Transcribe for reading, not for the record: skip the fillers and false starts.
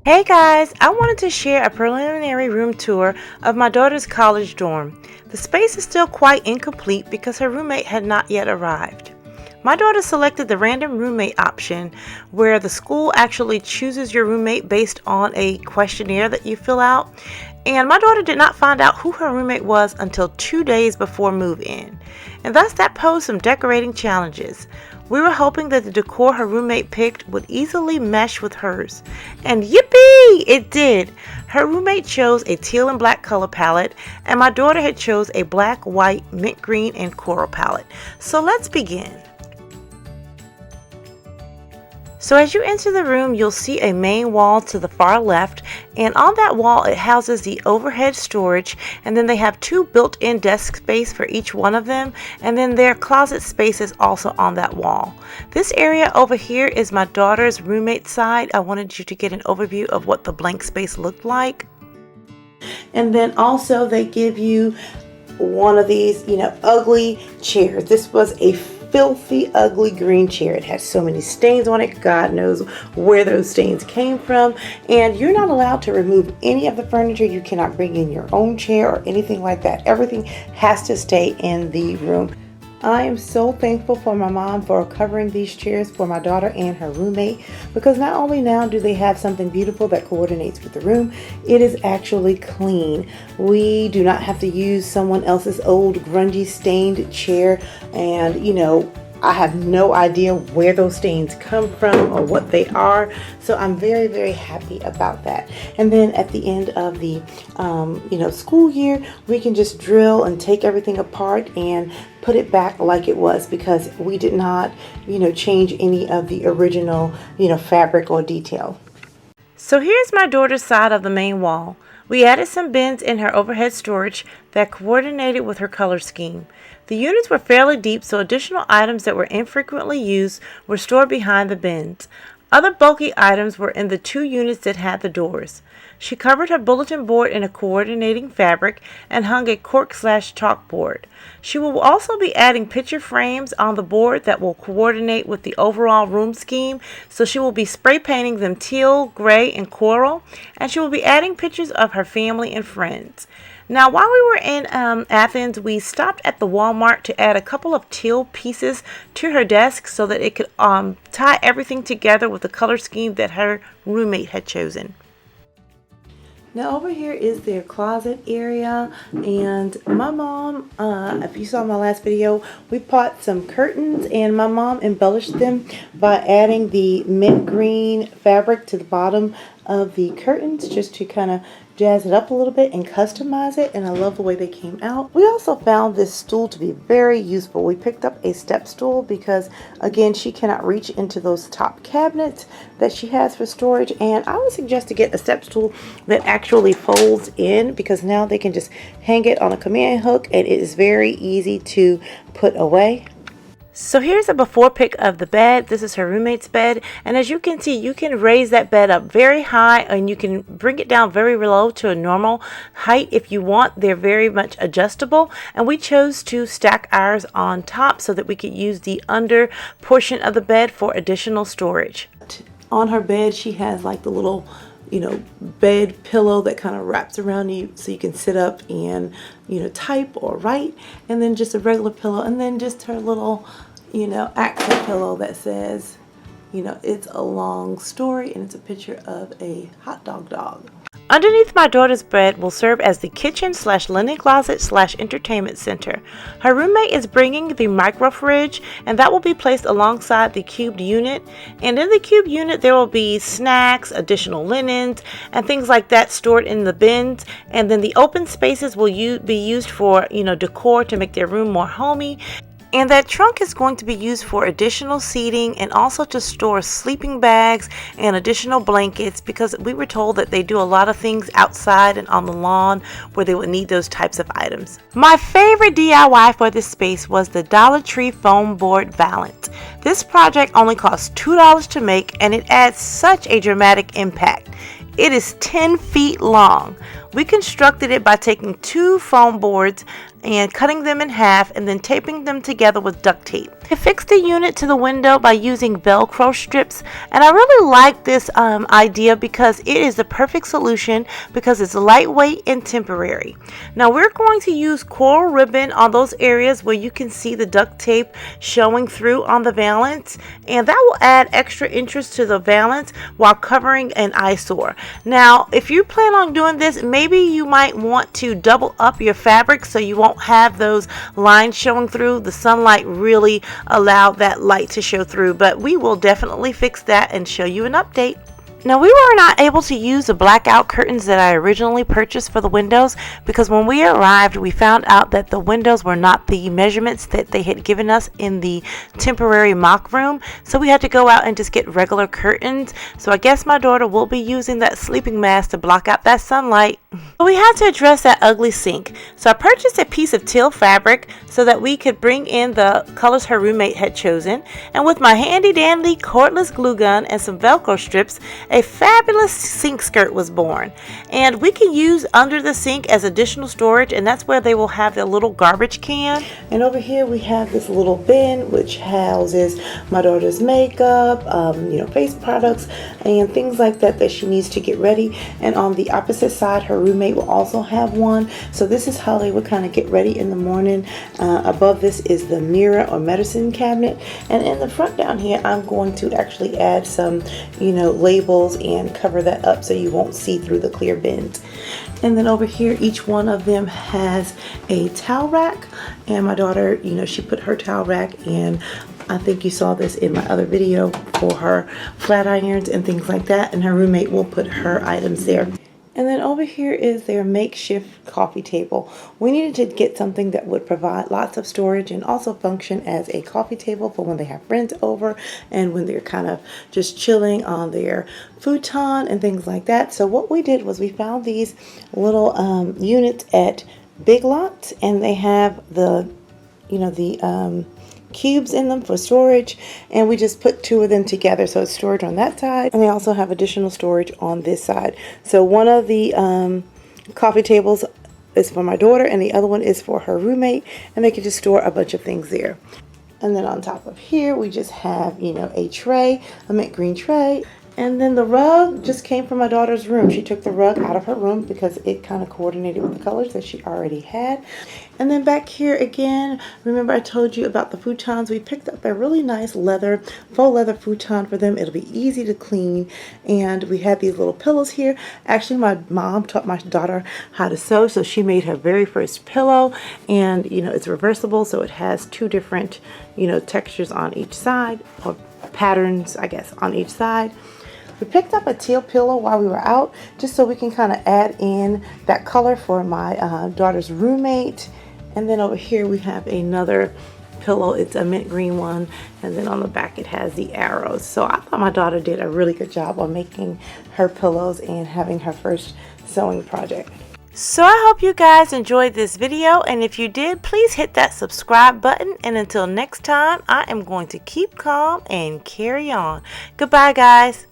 Hey guys, I wanted to share a preliminary room tour of my daughter's college dorm. The space is still quite incomplete because her roommate had not yet arrived. My daughter selected the random roommate option where the school actually chooses your roommate based on a questionnaire that you fill out. And my daughter did not find out who her roommate was until 2 days before move-in. And thus that posed some decorating challenges. We were hoping that the decor her roommate picked would easily mesh with hers. And yippee! It did! Her roommate chose a teal and black color palette, and my daughter had chose a black, white, mint green, and coral palette. So let's begin. So as you enter the room, you'll see a main wall to the far left, and on that wall it houses the overhead storage, and then they have 2 built-in desk space for each one of them, and then their closet space is also on that wall. This area over here is my daughter's roommate side. I wanted you to get an overview of what the blank space looked like. And then also they give you one of these, ugly chairs. This was a filthy, ugly green chair. It has so many stains on it. God knows where those stains came from. And you're not allowed to remove any of the furniture. You cannot bring in your own chair or anything like that. Everything has to stay in the room. I am so thankful for my mom for covering these chairs for my daughter and her roommate, because not only now do they have something beautiful that coordinates with the room, it is actually clean. We do not have to use someone else's old grungy stained chair, and I have no idea where those stains come from or what they are. So I'm very, very happy about that. And then at the end of the school year, we can just drill and take everything apart and put it back like it was, because we did not change any of the original fabric or detail. So here's my daughter's side of the main wall. We added some bins in her overhead storage that coordinated with her color scheme. The units were fairly deep, so additional items that were infrequently used were stored behind the bins. Other bulky items were in the 2 units that had the doors. She covered her bulletin board in a coordinating fabric and hung a cork/chalkboard. She will also be adding picture frames on the board that will coordinate with the overall room scheme. So she will be spray painting them teal, gray, and coral, and she will be adding pictures of her family and friends. Now, while we were in Athens, we stopped at the Walmart to add a couple of teal pieces to her desk so that it could tie everything together with the color scheme that her roommate had chosen. Now over here is their closet area, and my mom, if you saw my last video, we bought some curtains, and my mom embellished them by adding the mint green fabric to the bottom of the curtains just to kind of jazz it up a little bit and customize it, and I love the way they came out. We also found this stool to be very useful. We picked up a step stool because, again, she cannot reach into those top cabinets that she has for storage, and I would suggest to get a step stool that actually folds in, because now they can just hang it on a command hook and it is very easy to put away. So here's a before pic of the bed. This is her roommate's bed, and as you can see, you can raise that bed up very high and you can bring it down very low to a normal height if you want. They're very much adjustable, and we chose to stack ours on top so that we could use the under portion of the bed for additional storage. On her bed, she has like the little bed pillow that kind of wraps around you so you can sit up and type or write, and then just a regular pillow, and then just her little accent pillow that says it's a long story, and it's a picture of a hot dog. Underneath my daughter's bed will serve as the kitchen/linen closet/entertainment center. Her roommate is bringing the micro fridge, and that will be placed alongside the cubed unit. And in the cubed unit, there will be snacks, additional linens, and things like that stored in the bins. And then the open spaces will be used for decor to make their room more homey. And that trunk is going to be used for additional seating and also to store sleeping bags and additional blankets, because we were told that they do a lot of things outside and on the lawn where they would need those types of items. My favorite DIY for this space was the Dollar Tree foam board valance. This project only cost $2 to make, and it adds such a dramatic impact. It is 10 feet long. We constructed it by taking 2 foam boards, and cutting them in half and then taping them together with duct tape. I fixed the unit to the window by using Velcro strips, and I really like this idea because it is the perfect solution because it's lightweight and temporary. Now we're going to use coral ribbon on those areas where you can see the duct tape showing through on the valance, and that will add extra interest to the valance while covering an eyesore. Now if you plan on doing this, maybe you might want to double up your fabric so you won't have those lines showing through. The sunlight really allowed that light to show through, but we will definitely fix that and show you an update. Now we were not able to use the blackout curtains that I originally purchased for the windows because when we arrived we found out that the windows were not the measurements that they had given us in the temporary mock room, so we had to go out and just get regular curtains. So I guess my daughter will be using that sleeping mask to block out that sunlight. But we had to address that ugly sink, so I purchased a piece of teal fabric so that we could bring in the colors her roommate had chosen, and with my handy dandy cordless glue gun and some Velcro strips, a fabulous sink skirt was born. And we can use under the sink as additional storage, and that's where they will have their little garbage can. And over here we have this little bin which houses my daughter's makeup, face products and things like that that she needs to get ready. And on the opposite side her roommate will also have one, so this is how they would kind of get ready in the morning. Above this is the mirror or medicine cabinet, and in the front down here I'm going to actually add some labels and cover that up so you won't see through the clear bins. And then over here each one of them has a towel rack, and my daughter, she put her towel rack in. I think you saw this in my other video for her flat irons and things like that, and her roommate will put her items there. And then over here is their makeshift coffee table. We needed to get something that would provide lots of storage and also function as a coffee table for when they have friends over and when they're kind of just chilling on their futon and things like that. So what we did was we found these little units at Big Lots, and they have the cubes in them for storage, and we just put two of them together, so it's storage on that side, and they also have additional storage on this side. So one of the coffee tables is for my daughter and the other one is for her roommate, and they can just store a bunch of things there. And then on top of here we just have a tray, a mint green tray. And then the rug just came from my daughter's room. She took the rug out of her room because it kind of coordinated with the colors that she already had. And then back here again, remember I told you about the futons. We picked up a really nice faux leather futon for them. It'll be easy to clean. And we have these little pillows here. Actually, my mom taught my daughter how to sew, so she made her very first pillow. And, it's reversible, so it has two different, textures on each side, or patterns, I guess, on each side. We picked up a teal pillow while we were out, just so we can kind of add in that color for my daughter's roommate. And then over here we have another pillow. It's a mint green one, and then on the back it has the arrows. So I thought my daughter did a really good job on making her pillows and having her first sewing project. So I hope you guys enjoyed this video, and if you did, please hit that subscribe button, and until next time, I am going to keep calm and carry on. Goodbye, guys.